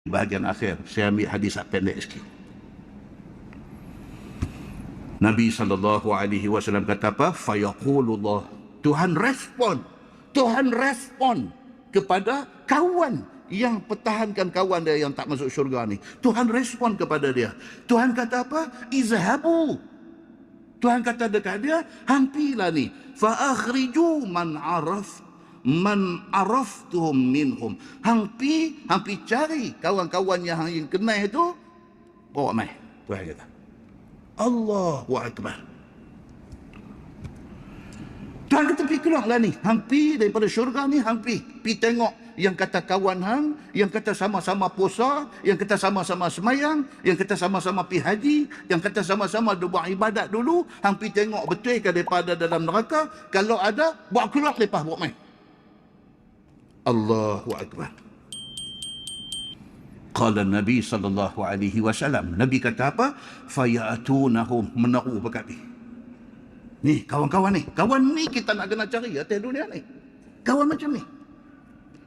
bahagian akhir. Saya ambil hadis pendek sikit. Nabi SAW kata apa? Fayaqulullah. Tuhan respon kepada kawan yang pertahankan kawan dia yang tak masuk syurga ni. Tuhan respon kepada dia. Tuhan kata apa? Izhabu. Tuhan kata dekat dia, hampilah ni. Fa akhriju man araftuhum minhum. Hampi cari kawan-kawan yang kenal itu, bawa mai. Tuhan kata. Allahu Akbar. Tuhan kata pergi keluarlah ni. Hampi daripada syurga ni, hampi. Pergi tengok yang kata kawan hang, yang kata sama-sama puasa, yang kata sama-sama semayang, yang kata sama-sama pergi haji, yang kata sama-sama buat ibadat dulu. Hampi tengok betul ke daripada dalam neraka. Kalau ada, bawa keluar lepas bawa main. Allahu Akbar. Qala Nabi SAW. Nabi kata apa? Fayatunahum, menaruh berkati. Ni kawan-kawan ni. Kawan ni kita nak kena cari atas dunia ni. Kawan macam ni.